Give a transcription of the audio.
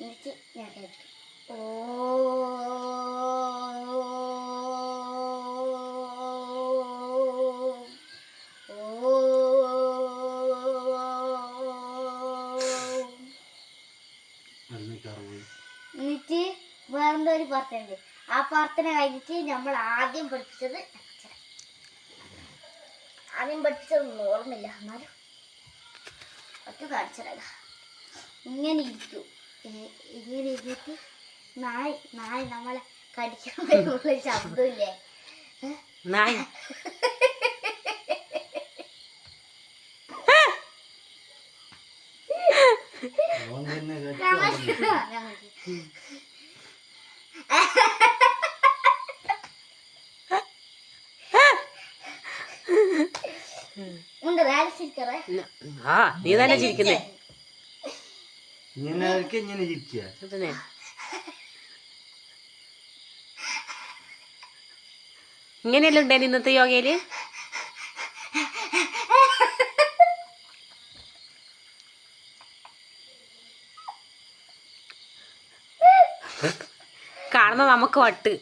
എന്നിട്ട് ഞാൻ കഴിക്കും. ഓ എന്നിട്ട് വേറെന്തോ ഒരു പ്രാർത്ഥന. ആ പ്രാർത്ഥന കഴിഞ്ഞിട്ട് നമ്മൾ ആദ്യം പഠിപ്പിച്ചതൊന്നും ഓർമ്മയില്ല, എന്നാലും ഒറ്റ കാണിച്ചതല്ല. ഇങ്ങനെ ഇരിക്കും, ഇങ്ങനെ ഇരുന്നിട്ട് നായ നമ്മളെ കടിക്കാൻ വരുമ്പോൾ ശബ്ദമില്ലേ, നായ നീ തന്നെ ചിരിക്കുന്നേ. ഇങ്ങനെയല്ലേ ഉണ്ടായിരുന്നു ഇന്നത്തെ യോഗയില്? കാണുന്ന നമുക്ക് വട്ട്.